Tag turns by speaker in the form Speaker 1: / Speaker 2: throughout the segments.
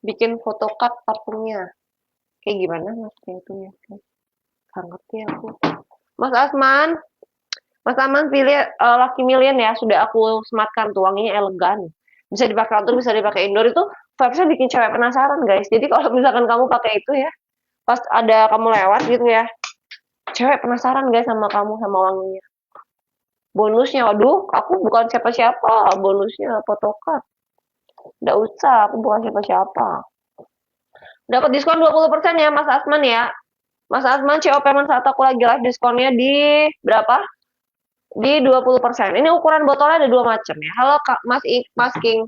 Speaker 1: bikin photocard parfumnya. Kayak gimana maksudnya itu ya? Nggak ngerti aku. Mas Asman, Mas Aman pilih Lucky Million ya, sudah aku sematkan tuh, wanginya elegan. Bisa dipakai outdoor, bisa dipakai indoor itu vibes-nya bikin cewek penasaran guys. Jadi kalau misalkan kamu pakai itu ya, pas ada kamu lewat gitu ya, cewek penasaran guys sama kamu sama wanginya. Bonusnya, waduh, aku bukan siapa-siapa. Bonusnya photocard. Nggak usah, aku bukan siapa-siapa. Dapat diskon 20% ya Mas Asman ya. Mas Asman CO payment saat aku lagi live diskonnya di berapa? Di 20%. Ini ukuran botolnya ada dua macam ya. Halo Kak, Mas King.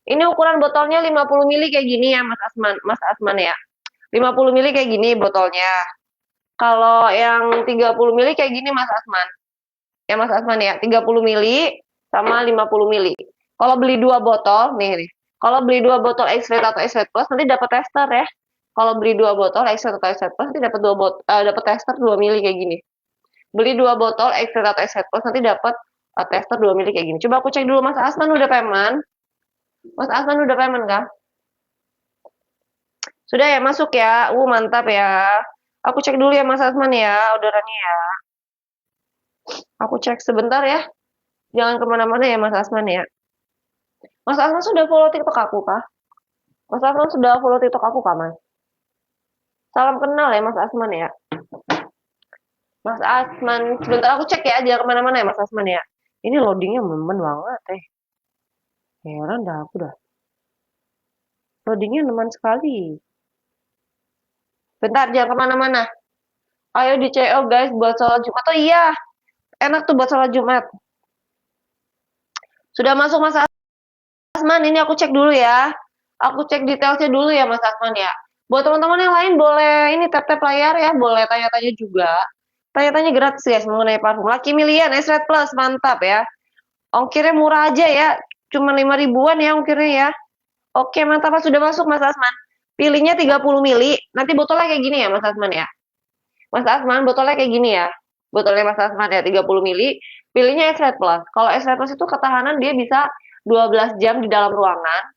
Speaker 1: Ini ukuran botolnya 50 mili kayak gini ya Mas Asman ya. 50 mili kayak gini botolnya. Kalau yang 30 mili kayak gini Mas Asman. Ya Mas Asman ya, 30 mili sama 50 mili. Kalau beli dua botol, nih. Kalau beli dua botol X-Rate atau X-Rate Plus nanti dapat tester ya. Kalau beli dua botol X-Rate atau X-Rate Plus nanti dapat dapat tester 2 mili kayak gini. Beli dua botol X-Rate atau X-Rate Plus nanti dapat tester 2 mili kayak gini. Coba aku cek dulu Mas Asman udah payment. Mas Asman udah payment kah? Sudah ya masuk ya. Mantap ya. Aku cek dulu ya Mas Asman ya orderannya ya. Aku cek sebentar ya. Jangan kemana-mana ya Mas Asman ya. Mas Asman sudah follow TikTok aku kah? Mas Asman sudah follow TikTok aku kah Mas? Salam kenal ya Mas Asman ya. Mas Asman, sebentar aku cek ya. Jangan kemana-mana ya Mas Asman ya. Ini loadingnya memen banget Heran dah aku dah. Loadingnya nemen sekali. Bentar, jangan kemana-mana. Ayo di CO guys buat sholat Jumat. Oh iya, enak tuh buat sholat Jumat. Sudah masuk Mas Asman, ini aku cek dulu ya. Aku cek detailnya dulu ya Mas Asman ya. Buat teman-teman yang lain boleh ini tap-tap layar ya, boleh tanya-tanya juga. Tanya-tanya gratis ya mengenai parfum. Lucky Million S-Red Plus, mantap ya. Ongkirnya murah aja ya, cuma 5 ribuan ya ongkirnya ya. Oke, mantap sudah masuk Mas Asman. Pilihnya 30 mili, nanti botolnya kayak gini ya Mas Asman ya. Mas Asman, botolnya kayak gini ya. Botolnya Mas Asman ya 30 mili. Pilihnya S-Red Plus. Kalau S-Red Plus itu ketahanan dia bisa 12 jam di dalam ruangan.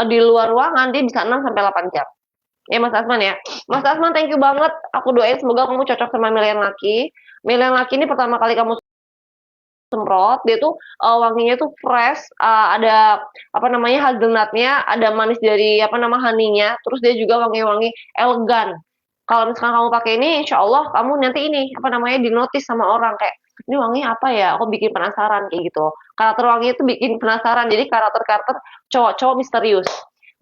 Speaker 1: Di luar ruangan dia bisa 6 sampai 8 jam. Ya Mas Asman ya. Mas Asman thank you banget. Aku doain semoga kamu cocok sama Million Lucky. Million Lucky ini pertama kali kamu semprot, dia tuh wanginya tuh fresh, ada apa namanya hazelnutnya, ada manis dari apa nama honey-nya, terus dia juga wangi-wangi elegan. Kalau misalkan kamu pakai ini, insya Allah kamu nanti ini apa namanya dinotis sama orang kayak ini wanginya apa ya? Aku bikin penasaran kayak gitu. Karakter wangi itu bikin penasaran. Jadi karakter-karakter cowok-cowok misterius.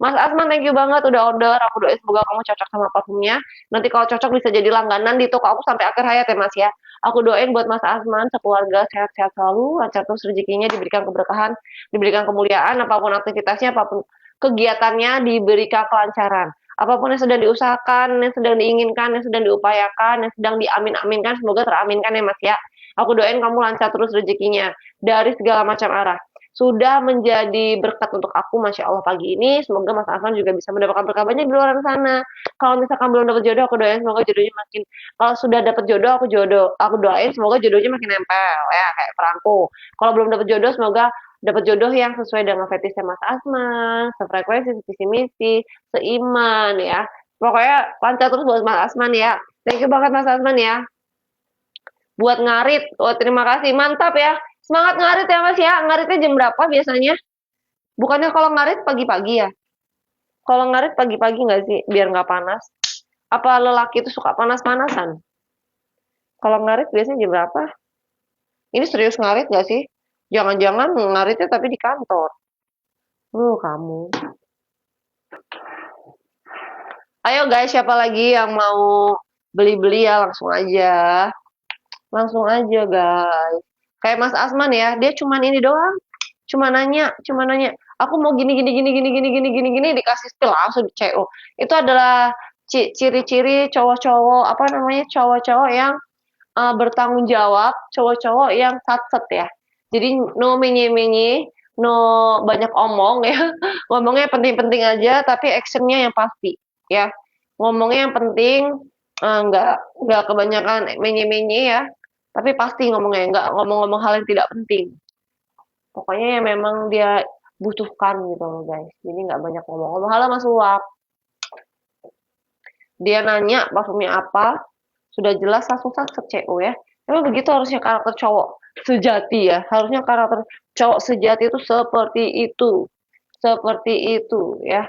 Speaker 1: Mas Asman, thank you banget udah order. Aku doain semoga kamu cocok sama parfumnya. Nanti kalau cocok bisa jadi langganan di toko aku sampai akhir hayat ya Mas ya. Aku doain buat Mas Asman, sekeluarga sehat-sehat selalu, lancar terus rezekinya, diberikan keberkahan, diberikan kemuliaan, apapun aktivitasnya, apapun kegiatannya, diberikan kelancaran. Apapun yang sedang diusahakan, yang sedang diinginkan, yang sedang diupayakan, yang sedang diamin-aminkan, semoga teraminkan ya Mas ya. Aku doain kamu lancar terus rezekinya dari segala macam arah. Sudah menjadi berkat untuk aku, Masya Allah pagi ini. Semoga Mas Asman juga bisa mendapatkan berkah banyak di luar sana. Kalau misalkan belum dapat jodoh, aku doain semoga jodohnya makin. Kalau sudah dapat jodoh, aku doain semoga jodohnya makin nempel ya kayak perangko. Kalau belum dapat jodoh, semoga dapat jodoh yang sesuai dengan fetisnya Mas Asman, sefrekuensi, sevisi misi, seiman ya. Pokoknya lancar terus buat Mas Asman ya. Thank you banget Mas Asman ya. Buat ngarit, oh terima kasih, mantap ya. Semangat ngarit ya Mas ya. Ngaritnya jam berapa biasanya? Bukannya kalau ngarit pagi-pagi ya? Kalau ngarit pagi-pagi nggak sih? Biar nggak panas. Apa lelaki itu suka panas-panasan? Kalau ngarit biasanya jam berapa? Ini serius ngarit nggak sih? Jangan-jangan ngaritnya tapi di kantor. Kamu. Ayo guys, siapa lagi yang mau beli-beli ya langsung aja. Langsung aja guys. Kayak Mas Asman ya, dia cuman ini doang. Cuma nanya. Aku mau gini gini gini gini gini gini gini gini dikasih spill langsung di CO. Itu adalah ciri-ciri cowok-cowok apa namanya cowok-cowok yang bertanggung jawab, cowok-cowok yang satset ya. Jadi no menye-menye, no banyak omong ya. Ngomongnya penting-penting aja, tapi actionnya yang pasti ya. Ngomongnya yang penting, nggak kebanyakan menye-menye ya. Tapi pasti ngomongnya, nggak ngomong-ngomong hal yang tidak penting. Pokoknya ya memang dia butuhkan gitu loh guys. Jadi nggak banyak ngomong-ngomong. Halo Mas Luak. Dia nanya parfumnya apa, sudah jelas langsung satu CO ya. Emang begitu harusnya karakter cowok sejati ya. Harusnya karakter cowok sejati itu seperti itu. Seperti itu ya.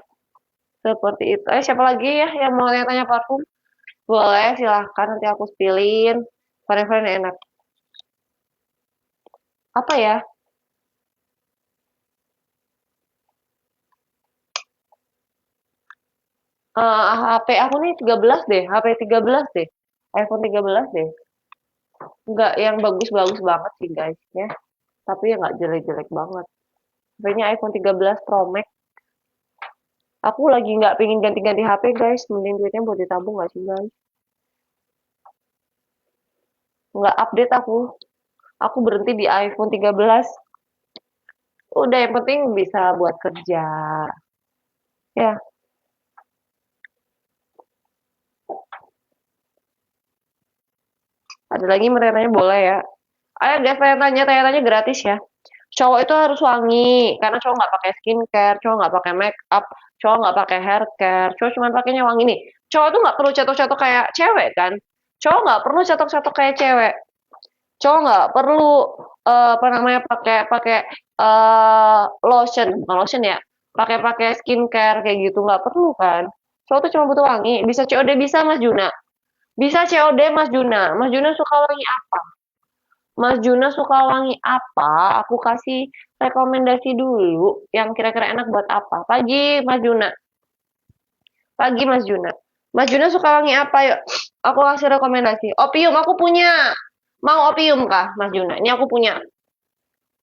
Speaker 1: Seperti itu. Siapa lagi ya yang mau tanya-tanya parfum? Boleh, silahkan nanti aku spillin. Varian-varian enak. Apa ya? HP aku nih 13 deh, HP 13 deh. iPhone 13 deh. Nggak yang bagus-bagus banget sih guys ya. Tapi ya nggak jelek-jelek banget. HP-nya iPhone 13 Pro Max. Aku lagi nggak pengen ganti-ganti HP guys. Mending duitnya buat ditabung nggak sih guys? Nggak update aku. Aku berhenti di iPhone 13. Udah yang penting bisa buat kerja. Ya, ada lagi mereka boleh ya. Ayo guys, tanya-tanya gratis ya. Cowok itu harus wangi, karena cowok nggak pakai skincare, cowok nggak pakai make up, cowok nggak pakai hair care, cowok cuma pakainya wangi nih. Cowok tuh nggak perlu cetok-cetok kayak cewek kan? Cowok nggak perlu cetok-cetok kayak cewek. Cowok nggak perlu apa namanya pakai pakai lotion, bukan lotion ya, pakai skincare kayak gitu nggak perlu kan? Cowok tuh cuma butuh wangi. Bisa COD bisa Mas Juna, bisa COD Mas Juna. Mas Juna suka wangi apa? Mas Juna suka wangi apa? Aku kasih rekomendasi dulu yang kira-kira enak buat apa. Pagi Mas Juna. Pagi Mas Juna. Mas Juna suka wangi apa yuk? Aku kasih rekomendasi. Opium aku punya. Mau opium kah Mas Juna? Ini aku punya.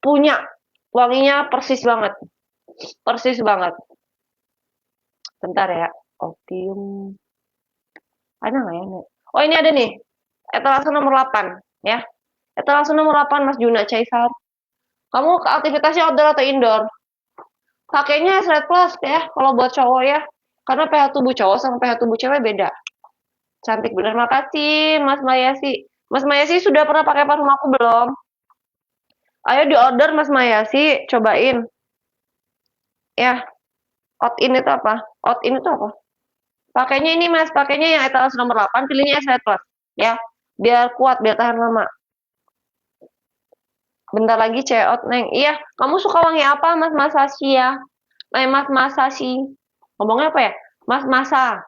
Speaker 1: Punya. Wanginya persis banget. Persis banget. Bentar ya. Opium. Ada nggak ya? Oh ini ada nih. Etalase nomor 8 ya. Etalase nomor 8 Mas Juna Caesar. Kamu aktivitasnya outdoor atau indoor? Pakainya Red Plus ya, kalau buat cowok ya. Karena pH tubuh cowok sama pH tubuh cewek beda. Cantik bener, makasih Mas Mayasi. Mas Mayasi sudah pernah pakai parfum aku belum? Ayo di order Mas Mayasi, cobain. Ya, out in itu apa? Out in itu apa? Pakainya ini Mas, pakainya yang etalase nomor 8, pilihnya Red Plus. Ya, biar kuat, biar tahan lama. Bentar lagi out, Neng. Iya, kamu suka wangi apa Mas Masashi ya? Mas Masashi. Ngomongnya apa ya? Mas Masa.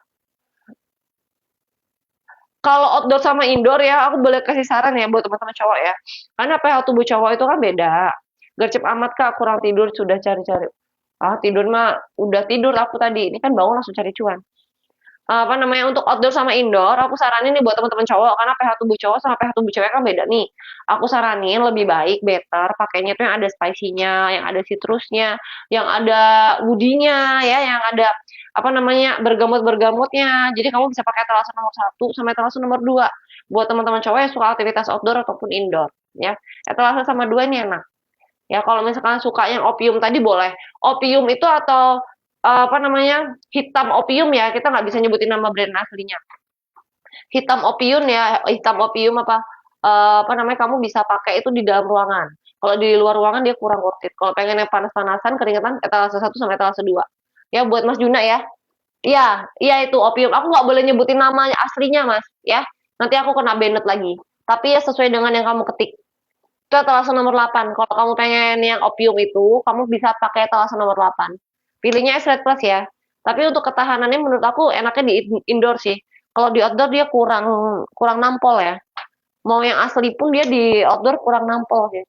Speaker 1: Kalau outdoor sama indoor ya, aku boleh kasih saran ya buat teman-teman cowok ya. Karena pH tubuh cowok itu kan beda. Gercep amat kak, kurang tidur sudah cari-cari. Ah tidur mah udah tidur aku tadi. Ini kan bangun langsung cari cuan. Apa namanya untuk outdoor sama indoor, aku saranin nih buat teman-teman cowok karena pH tubuh cowok sama pH tubuh cewek kan beda nih. Aku saranin lebih baik better pakainya tuh yang ada spicy-nya, yang ada citrusnya, yang ada woody-nya ya, yang ada apa namanya bergamot-bergamotnya. Jadi kamu bisa pakai etalase nomor 1 sama etalase nomor 2 buat teman-teman cowok yang suka aktivitas outdoor ataupun indoor ya. Etalase sama 2 ini enak. Ya kalau misalkan suka yang opium tadi boleh. Opium itu atau apa namanya hitam opium ya kita nggak bisa nyebutin nama brand aslinya. Hitam opium ya hitam opium apa namanya kamu bisa pakai itu di dalam ruangan. Kalau di luar ruangan dia kurang worth it. Kalau pengen yang panas-panasan keringetan etalase 1 sama etalase 2. Ya buat Mas Juna ya. Iya, iya itu opium. Aku nggak boleh nyebutin namanya aslinya Mas ya. Nanti aku kena banned lagi. Tapi ya sesuai dengan yang kamu ketik. Itu etalase nomor 8. Kalau kamu pengen yang opium itu, kamu bisa pakai etalase nomor 8. Pilihnya S Red Plus ya. Tapi untuk ketahanannya menurut aku enaknya di indoor sih. Kalau di outdoor dia kurang kurang nampol ya. Mau yang asli pun dia di outdoor kurang nampol sih.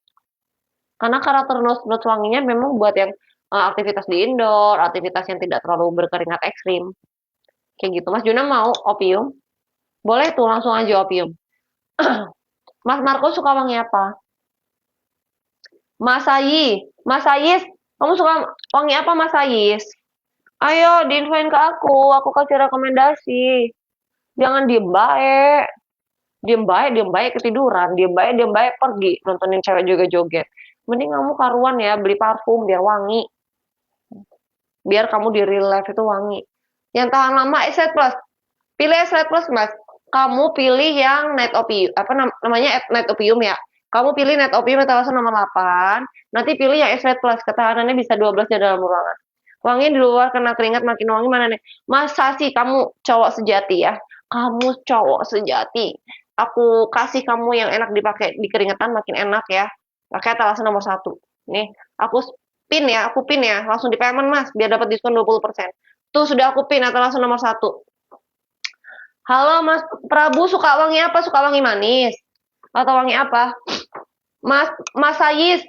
Speaker 1: Karena karakter nose wanginya memang buat yang aktivitas di indoor, aktivitas yang tidak terlalu berkeringat ekstrim. Kayak gitu. Mas Juna mau opium? Boleh tuh langsung aja opium. Mas Marco suka wangi apa? Mas Ayi, Mas Ayis, kamu suka wangi apa Mas Ayis? Ayo diinfoin ke aku kasih rekomendasi. Jangan diem baik, diem baik ketiduran, diem baik pergi nontonin cewek juga joget. Mending kamu karuan ya beli parfum biar wangi, biar kamu di real life itu wangi. Yang tahan lama Esset Plus, pilih Esset Plus Mas. Kamu pilih yang Night Opium, apa namanya Night Opium ya. Kamu pilih net opium etalase nomor 8. Nanti pilih yang X-Ray Plus. Ketahanannya bisa 12 jam dalam ruangan. Wangi di luar kena keringat makin wangi mana nih? Masa sih kamu cowok sejati ya? Kamu cowok sejati. Aku kasih kamu yang enak dipakai di keringetan makin enak ya. Pakai etalase nomor 1. Nih, aku pin ya. Langsung di payment mas, biar dapat diskon 20%. Tuh sudah aku pin etalase nomor 1. Halo Mas Prabu, suka wangi apa? Suka wangi manis? Atau wangi apa? Mas Sayis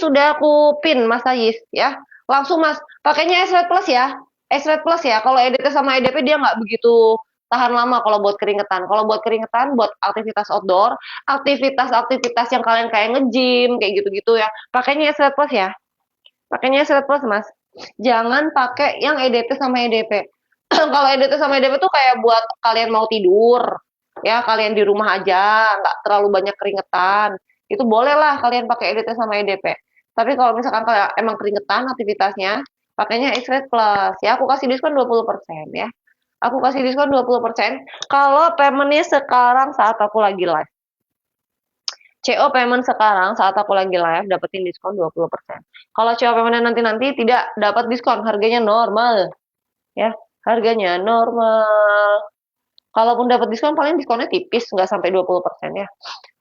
Speaker 1: sudah aku pin Mas Sayis ya. Langsung Mas, pakainya S-Red Plus ya. S-Red Plus ya. Kalau EDT sama EDP dia nggak begitu tahan lama kalau buat keringetan. Kalau buat keringetan, buat aktivitas outdoor, aktivitas yang kalian kayak nge-gym, kayak gitu-gitu ya. Pakainya S-Red Plus ya. Pakainya S-Red Plus Mas. Jangan pakai yang EDT sama EDP. Kalau EDT sama EDP tuh kayak buat kalian mau tidur, ya kalian di rumah aja, nggak terlalu banyak keringetan. Itu bolehlah kalian pakai EDT sama EDP. Tapi kalau misalkan kalian emang keringetan aktivitasnya, pakainya X-Ray Plus. Ya, aku kasih diskon 20% ya. Aku kasih diskon 20% kalau paymentnya sekarang saat aku lagi live. CO payment sekarang saat aku lagi live dapetin diskon 20%. Kalau CO payment nanti tidak dapat diskon, harganya normal. Ya, harganya normal. Kalaupun dapat diskon paling diskonnya tipis, nggak sampai 20% ya.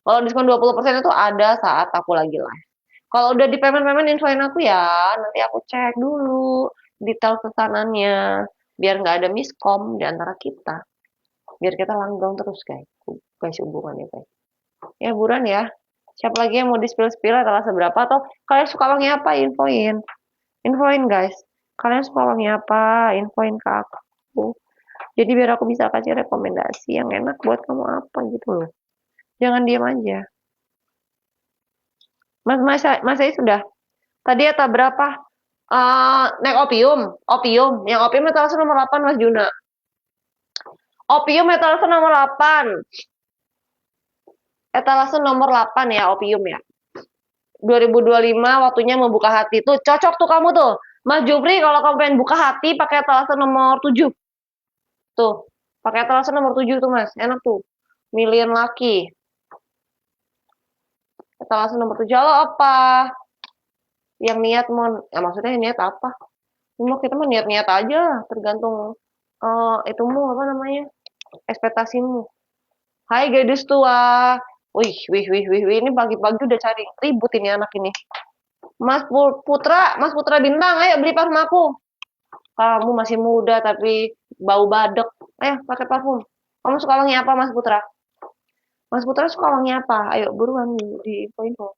Speaker 1: Kalau diskon 20% itu ada saat aku lagi live. Kalau udah di payment infoin aku ya, nanti aku cek dulu detail pesanannya, biar nggak ada miskom di antara kita. Biar kita langgeng terus guys hubungannya guys. Ya buruan ya. Siapa lagi yang mau di-spill adalah seberapa atau kalian suka wangi apa? Infoin. Infoin guys. Kalian suka wangi apa? Infoin ke aku. Jadi biar aku bisa kasih rekomendasi yang enak buat kamu apa gitu loh. Jangan diam aja. Mas saya sudah. Tadi eta berapa? Naik opium. Yang opium etalase nomor 8 Mas Juna. Opium etalase nomor 8. Etalase nomor 8 ya opium ya. 2025 waktunya membuka hati tuh. Cocok tuh kamu tuh. Mas Jupri kalau kamu pengen buka hati pakai etalase nomor 7. Tuh, pakai etalase nomor 7 tuh Mas. Enak tuh. Million laki. Etalase nomor 7. Halo apa? Yang niat mau, ya maksudnya niat apa? Mau kita mah niat-niat aja, tergantung itumu apa namanya? Ekspektasimu. Hai gadis tua. Wih, ini pagi-pagi udah cari ribut ini anak ini. Mas Putra Bintang, ayo beli parfum aku. Kamu masih muda tapi bau badek. Ayo pakai parfum. Kamu suka wangi apa Mas Putra? Mas Putra suka wangi apa? Ayo buruan di info-info.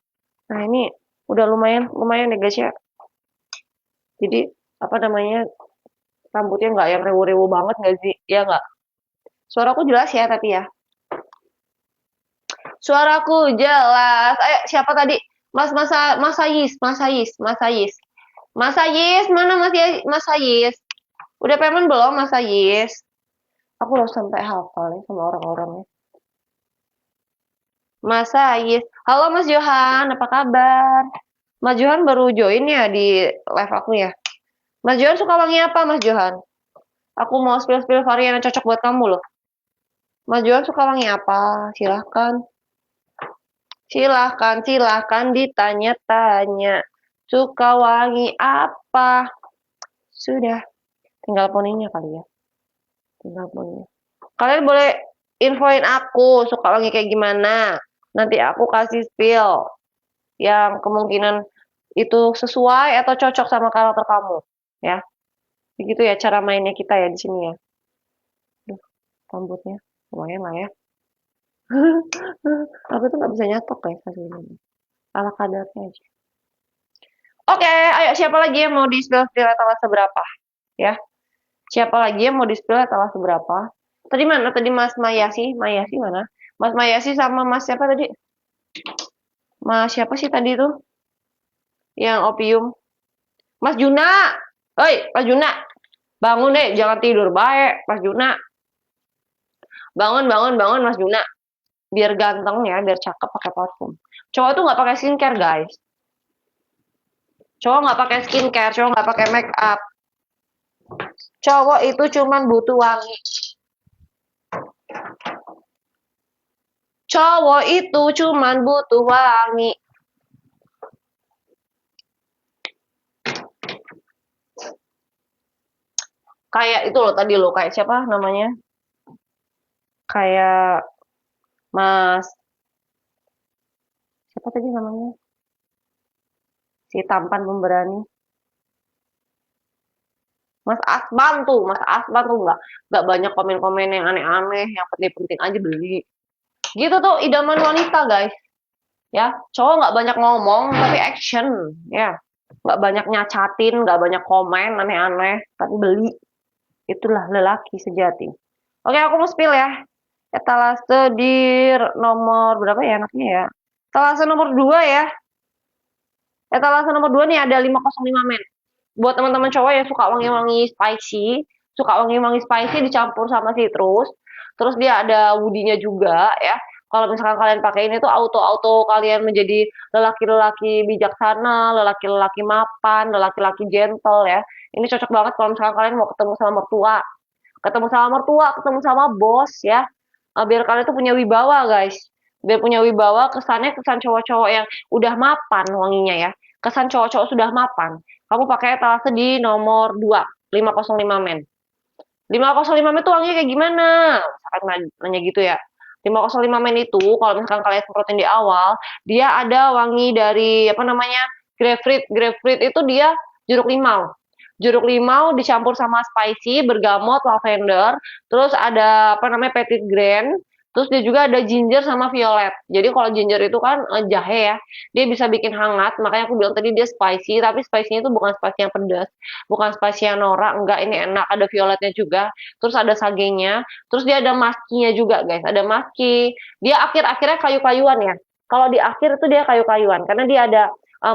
Speaker 1: Nah ini udah lumayan ya guys ya. Jadi apa namanya rambutnya nggak yang rewo-rewo banget nggak sih? Ya nggak. Suaraku jelas ya tapi ya. Suaraku jelas. Ayo siapa tadi? Mas Sayis. Mas Sayis mana Mas Sayis? Udah payment belum Mas Sayis? Aku harus sampai hafal nih sama orang-orangnya. Mas Sayis. Halo Mas Johan, apa kabar? Mas Johan baru join ya di live aku ya. Mas Johan suka wangi apa Mas Johan? Aku mau spill varian yang cocok buat kamu loh. Mas Johan suka wangi apa? Silahkan. Silahkan ditanya-tanya. Suka wangi apa? Sudah. Tinggal poninya kali ya. Tinggal poninya. Kalian boleh infoin aku suka wangi kayak gimana. Nanti aku kasih spill yang kemungkinan itu sesuai atau cocok sama karakter kamu. Ya. Begitu ya cara mainnya kita ya di sini ya. Duh, rambutnya lumayan lah ya. Aku tuh nggak bisa nyatok guys ini. Ala kadarnya aja. Oke, ayo siapa lagi yang mau di spill etalase seberapa? Ya. Siapa lagi yang mau di spill etalase seberapa? Tadi mana? Tadi Mas Mayasi mana? Mas Mayasi sama Mas siapa tadi? Mas siapa sih tadi tuh? Yang opium. Mas Juna. Hoi, Mas Juna. Bangun deh, jangan tidur baik, Mas Juna. Bangun Mas Juna. Biar ganteng ya, biar cakep pakai parfum. Cowok tuh nggak pakai skincare guys. Cowok nggak pakai skincare, cowok nggak pakai make up. Cowok itu cuman butuh wangi. Cowok itu cuman butuh wangi. Kayak itu loh tadi loh, kayak siapa namanya? Kayak Mas, siapa tadi namanya? Si tampan pemberani. Mas Asban tuh nggak banyak komen-komen yang aneh-aneh, yang penting-penting aja beli. Gitu tuh idaman wanita guys. Ya, cowok nggak banyak ngomong tapi action, ya. Nggak banyak nyacatin, nggak banyak komen aneh-aneh, tapi beli. Itulah lelaki sejati. Oke, aku mau spill ya. Etalase di nomor berapa ya anaknya ya? Etalase nomor 2 ya. Etalase nomor 2 nih ada 505 men. Buat teman-teman cowok yang suka wangi-wangi spicy dicampur sama citrus. Terus dia ada woody-nya juga ya. Kalau misalkan kalian pakai ini tuh auto-auto kalian menjadi lelaki-lelaki bijaksana, lelaki-lelaki mapan, lelaki-lelaki gentle ya. Ini cocok banget kalau misalkan kalian mau ketemu sama mertua. Ketemu sama bos ya. Biar kalian tuh punya wibawa guys. Biar punya wibawa, kesannya kesan cowok-cowok yang udah mapan wanginya ya. Kesan cowok-cowok sudah mapan. Kamu pakai etalase di nomor 2, 505 men. 505 men itu wanginya kayak gimana? Misalkan nanya gitu ya. 505 men itu kalau misalkan kalian semprotin di awal, dia ada wangi dari apa namanya? Grapefruit. Grapefruit itu dia jeruk limau. Jeruk limau dicampur sama spicy, bergamot, lavender, terus ada apa namanya petit grain, terus dia juga ada ginger sama violet. Jadi kalau ginger itu kan jahe ya, dia bisa bikin hangat. Makanya aku bilang tadi dia spicy, tapi spicy-nya itu bukan spicy yang pedas, bukan spicy yang norak, enggak ini enak. Ada violetnya juga, terus ada sagenya, terus dia ada maskinya juga guys, ada maski. Dia akhir-akhirnya kayu-kayuan ya. Kalau di akhir itu dia kayu-kayuan, karena dia ada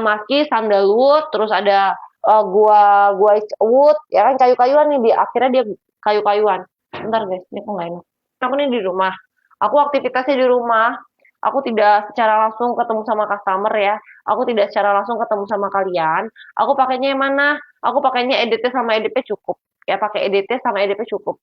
Speaker 1: maski, sandalwood, terus ada gua wood, ya kan kayu-kayuan nih di akhirnya dia kayu-kayuan. Bentar guys, ini kok nggak enak. Aku nih di rumah. Aku aktivitasnya di rumah. Aku tidak secara langsung ketemu sama customer ya. Aku tidak secara langsung ketemu sama kalian. Aku pakainya yang mana? Aku pakainya EDT sama EDP cukup. Ya pakai EDT sama EDP cukup.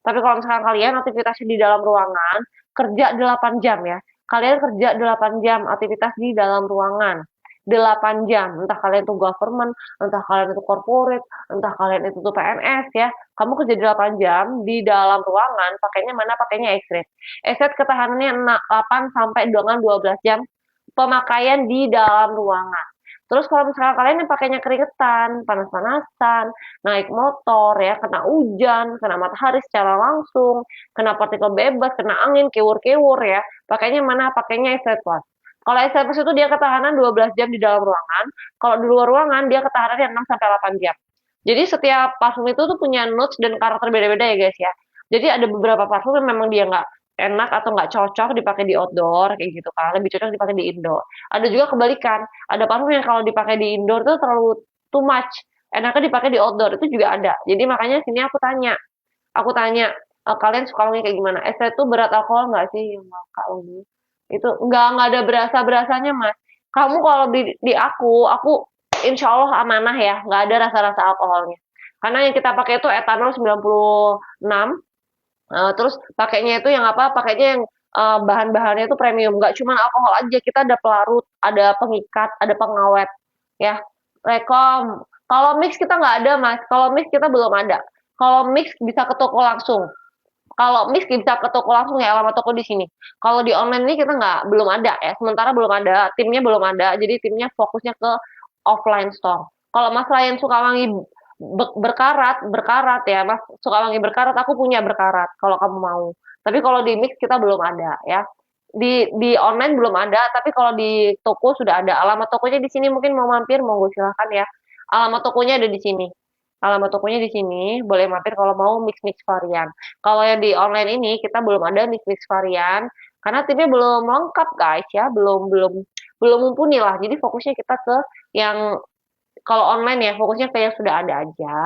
Speaker 1: Tapi kalau misalkan kalian aktivitasnya di dalam ruangan, kerja 8 jam ya. Kalian kerja 8 jam aktivitas di dalam ruangan. 8 jam, entah kalian itu government, entah kalian itu corporate, entah kalian itu tuh PNS ya. Kamu kerja 8 jam di dalam ruangan, pakainya mana? Pakainya X-Rate. X-Rate ketahanannya 8 sampai dengan 12 jam pemakaian di dalam ruangan. Terus kalau misalkan kalian yang pakainya keringetan, panas-panasan, naik motor ya, kena hujan, kena matahari secara langsung, kena partikel bebas, kena angin, kewur-kewur ya, pakainya mana? Pakainya X-Rate Plus. Kalau X-Rate Plus itu dia ketahanan 12 jam di dalam ruangan, kalau di luar ruangan dia ketahanannya 6 sampai 8 jam. Jadi setiap parfum itu tuh punya notes dan karakter beda-beda ya guys ya. Jadi ada beberapa parfum yang memang dia nggak enak atau nggak cocok dipakai di outdoor kayak gitu kan, lebih cocok dipakai di indoor. Ada juga kebalikan, ada parfum yang kalau dipakai di indoor tuh terlalu too much, enaknya dipakai di outdoor, itu juga ada. Jadi makanya sini aku tanya, kalian suka wangi kayak gimana? Es itu berat alkohol nggak sih? Nggak wangi. Itu nggak ada berasa-berasanya mas. Kamu kalau di aku insya Allah amanah ya, nggak ada rasa-rasa alkoholnya. Karena yang kita pakai itu etanol 96. Terus pakainya itu yang apa? Pakainya yang bahan-bahannya itu premium, nggak cuma alkohol aja, kita ada pelarut, ada pengikat, ada pengawet, ya. Rekom. Kalau mix kita nggak ada, Mas. Kalau mix kita belum ada. Kalau mix bisa ke toko langsung. Kalau mix bisa ke toko langsung ya, alamat toko di sini. Kalau di online ini kita nggak belum ada ya. Sementara belum ada, timnya belum ada. Jadi timnya fokusnya ke offline store. Kalau Mas Ryan suka wangi berkarat ya, Mas suka wangi berkarat, aku punya berkarat kalau kamu mau. Tapi kalau di mix kita belum ada ya. Di online belum ada, tapi kalau di toko sudah ada. Alamat tokonya di sini, mungkin mau mampir, monggo silahkan ya. Alamat tokonya ada di sini. Alamat tokonya di sini, boleh mampir kalau mau mix-mix varian. Kalau yang di online ini kita belum ada mix-mix varian karena timnya belum lengkap guys ya, belum belum belum mumpuni lah. Jadi fokusnya kita ke yang kalau online ya fokusnya kayak yang sudah ada aja,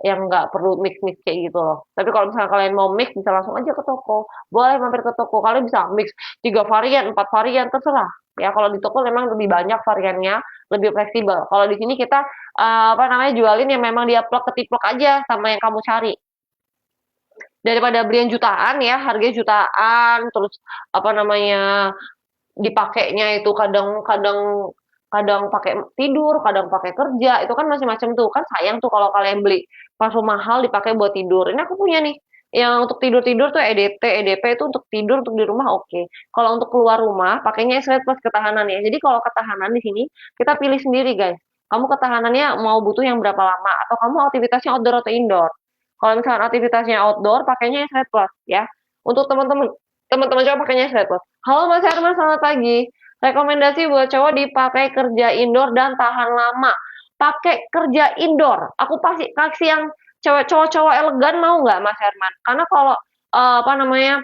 Speaker 1: yang nggak perlu mix-mix kayak gitu loh. Tapi kalau misalnya kalian mau mix bisa langsung aja ke toko. Boleh mampir ke toko. Kalian bisa mix 3 varian, 4 varian terserah. Ya kalau di toko memang lebih banyak variannya, lebih fleksibel. Kalau di sini kita apa namanya jualin yang memang dia plek ketiplek aja sama yang kamu cari. Daripada beli yang jutaan ya, harganya jutaan, terus apa namanya, dipakainya itu kadang-kadang kadang pakai tidur, kadang pakai kerja, itu kan macam-macam tuh. Kan sayang tuh kalau kalian beli parfum mahal dipakai buat tidur. Ini aku punya nih, yang untuk tidur-tidur tuh EDT, EDP itu untuk tidur, untuk di rumah oke. Kalau untuk keluar rumah, pakainya X-Ray Plus ketahanan ya. Jadi kalau ketahanan di sini, kita pilih sendiri guys. Kamu ketahanannya mau butuh yang berapa lama, atau kamu aktivitasnya outdoor atau indoor. Kalau misalkan aktivitasnya outdoor, pakainya X-Ray Plus ya. Untuk teman-teman cowok pakainya X-Ray Plus. Halo Mas Herman, selamat pagi. Rekomendasi buat cowok dipakai kerja indoor dan tahan lama. Pakai kerja indoor. Aku pasti kasih yang cowok-cowok elegan mau nggak Mas Herman? Karena kalau apa namanya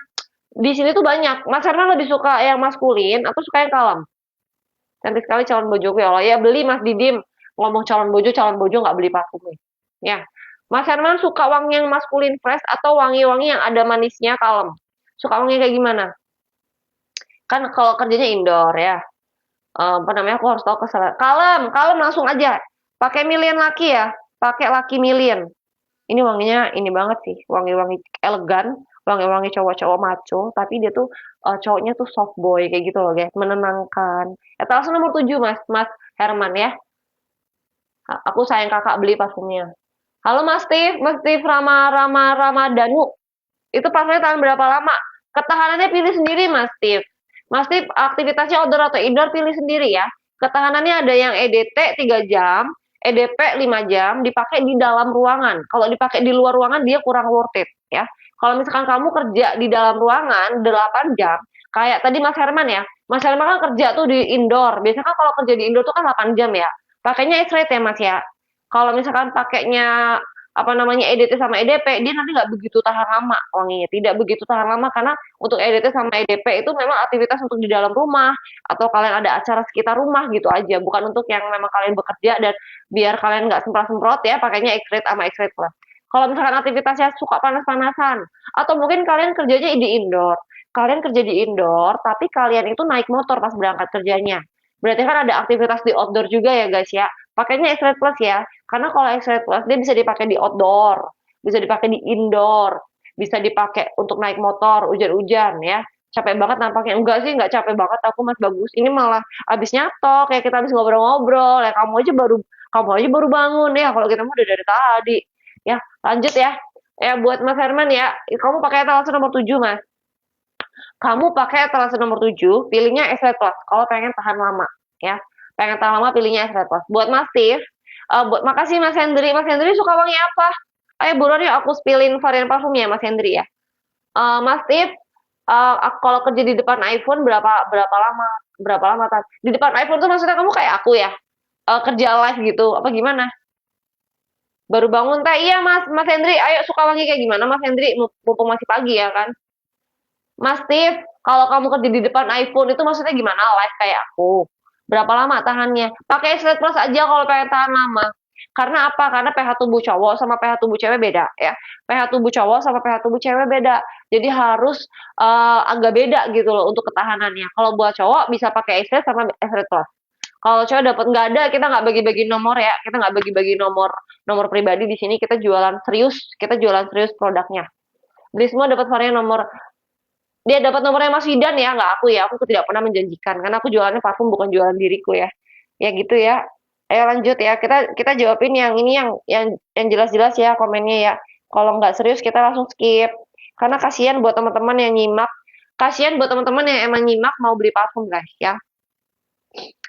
Speaker 1: di sini tuh banyak. Mas Herman lebih suka yang maskulin atau suka yang kalem? Cantik sekali calon bojoku ya Allah. Ya beli Mas Didim. Ngomong calon bojo nggak beli parfum nih. Ya. Mas Herman suka wangi yang maskulin fresh atau wangi-wangi yang ada manisnya kalem? Suka wangi kayak gimana? Kan kalau kerjanya indoor ya. Apa namanya, aku harus tahu kalem, kalem langsung aja. Pakai Million Lucky ya, pakai Lucky Million. Ini wanginya ini banget sih, wangi-wangi elegan, wangi-wangi cowok-cowok maco, tapi dia tuh cowoknya tuh soft boy kayak gitu loh guys, menenangkan. Etalase nomor 7 Mas, Mas Herman ya. Aku sayang kakak beli parfumnya. Halo Mas Steve Rama Rama Ramadanu. Itu parfumnya tahan berapa lama? Ketahanannya pilih sendiri Mas Steve. Mas Steve aktivitasnya outdoor atau indoor pilih sendiri ya. Ketahanannya ada yang EDT 3 jam, EDP 5 jam, dipakai di dalam ruangan. Kalau dipakai di luar ruangan dia kurang worth it ya. Kalau misalkan kamu kerja di dalam ruangan 8 jam, kayak tadi Mas Herman ya. Mas Herman kan kerja tuh di indoor. Biasanya kan kalau kerja di indoor tuh kan 8 jam ya. Pakainya X-rate ya Mas ya. Kalau misalkan pakainya apa namanya EDT sama EDP, dia nanti nggak begitu tahan lama wanginya, tidak begitu tahan lama karena untuk EDT sama EDP itu memang aktivitas untuk di dalam rumah atau kalian ada acara sekitar rumah gitu aja, bukan untuk yang memang kalian bekerja dan biar kalian nggak semprot-semprot ya pakainya X-Rate sama X-Rate Plus. Kalau misalkan aktivitasnya suka panas-panasan atau mungkin kalian kerjanya di indoor, kalian kerja di indoor tapi kalian itu naik motor pas berangkat kerjanya. Berarti kan ada aktivitas di outdoor juga ya guys ya. Pakainya X-Rate Plus ya. Karena kalau X-Ray Plus dia bisa dipakai di outdoor, bisa dipakai di indoor, bisa dipakai untuk naik motor, hujan-hujan ya. Capek banget nampaknya. Enggak sih, enggak capek banget aku Mas Bagus. Ini malah habis nyatok, kayak kita habis ngobrol-ngobrol. Ya kamu aja baru bangun ya. Kalau kita mah udah dari tadi. Ya, lanjut ya. Ya buat Mas Herman ya, kamu pakai etalase nomor 7 Mas. Kamu pakai etalase nomor 7, pilihnya X-Ray Plus kalau pengen tahan lama ya. Pengen tahan lama pilihnya X-Ray Plus. Buat Mas Steve, makasih Mas Hendri. Mas Hendri suka wangi apa? Ayo buruan ya aku spillin varian parfumnya Mas Hendri ya. Mas Steve, kalau kerja di depan iPhone berapa berapa lama? Berapa lama Tan? Di depan iPhone tuh maksudnya kamu kayak aku ya? Kerja live gitu apa gimana? Baru bangun teh? Iya Mas, Mas Hendri. Ayo suka wangi kayak gimana Mas Hendri? Mumpung masih pagi ya kan? Mas Steve, kalau kamu kerja di depan iPhone itu maksudnya gimana? Live kayak aku. Berapa lama tahannya? Pakai Slate Plus aja kalau pengen tahan lama. Karena apa? Karena pH tubuh cowok sama pH tubuh cewek beda ya. pH tubuh cowok sama pH tubuh cewek beda. Jadi harus agak beda gitu loh untuk ketahanannya. Kalau buat cowok bisa pakai Slate sama Slate Plus. Kalau cowok dapat nggak ada, kita nggak bagi-bagi nomor ya. Kita nggak bagi-bagi nomor nomor pribadi di sini. Kita jualan serius. Kita jualan serius produknya. Beli semua dapat varian nomor. Dia dapat nomornya Mas Widan ya, nggak aku ya. Aku tidak pernah menjanjikan karena aku jualannya parfum bukan jualan diriku ya. Ya gitu ya. Ayo lanjut ya. Kita kita jawabin yang ini yang jelas-jelas ya komennya ya. Kalau nggak serius kita langsung skip. Karena kasihan buat teman-teman yang nyimak. Kasihan buat teman-teman yang emang nyimak mau beli parfum guys ya.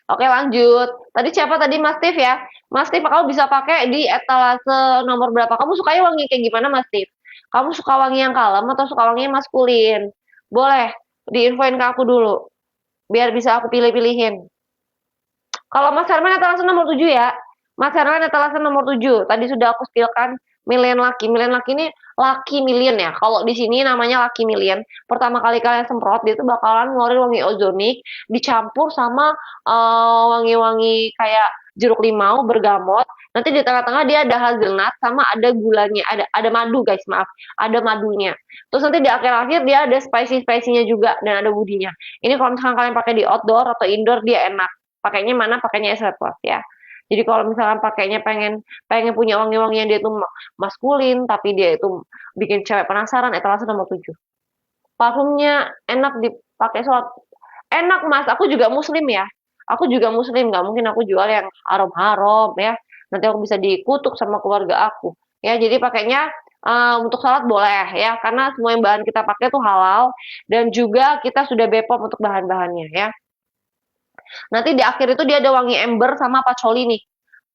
Speaker 1: Oke lanjut. Tadi siapa tadi Mas Steve ya? Mas Steve kamu bisa pakai di etalase nomor berapa? Kamu sukanya wangi kayak gimana Mas Steve? Kamu suka wangi yang kalem atau suka wangi yang maskulin? Boleh diinfoin ke aku dulu. Biar bisa aku pilih-pilihin. Kalau Mas Herman etalase nomor 7 ya. Mas Herman etalase nomor 7. Tadi sudah aku spillkan Million Lucky. Million Lucky ini Lucky Million ya. Kalau di sini namanya Lucky Million. Pertama kali kalian semprot dia tuh bakalan ngeluarin wangi ozonik dicampur sama wangi-wangi kayak jeruk limau, bergamot. Nanti di tengah-tengah dia ada hazelnut sama ada gulanya, ada madu guys, maaf. Ada madunya. Terus nanti di akhir-akhir dia ada spicy-spicy-nya juga dan ada woody-nya. Ini kalau misalkan kalian pakai di outdoor atau indoor dia enak. Pakainya mana? Pakainya Essential Plus ya. Jadi kalau misalkan pakainya pengen pengen punya wangi-wangian dia tuh maskulin, tapi dia itu bikin cewek penasaran, etalase nomor 7. Parfumnya enak dipakai sholat. Enak mas, aku juga muslim ya. Aku juga muslim, nggak mungkin aku jual yang haram-haram ya. Nanti aku bisa dikutuk sama keluarga aku. Ya, jadi pakainya untuk sholat boleh ya, karena semua yang bahan kita pakai tuh halal dan juga kita sudah BPOM untuk bahan-bahannya ya. Nanti di akhir itu dia ada wangi ember sama patchouli nih.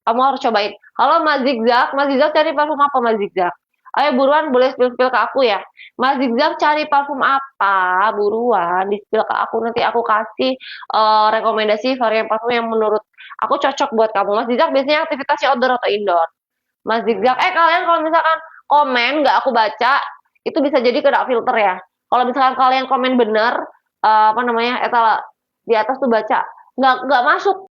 Speaker 1: Kamu harus cobain. Halo Mas Zigzag, Mas Zigzag cari parfum apa Mas Zigzag? Ayo buruan boleh spill-spill ke aku ya. Mas Zigzag cari parfum apa? Buruan di-spill ke aku nanti aku kasih rekomendasi varian parfum yang menurut aku cocok buat kamu. Mas Zigzag biasanya aktivitasnya outdoor atau indoor? Mas Zigzag, kalian kalau misalkan komen nggak aku baca, itu bisa jadi kena filter ya. Kalau misalkan kalian komen bener, apa namanya, di atas tuh baca, nggak masuk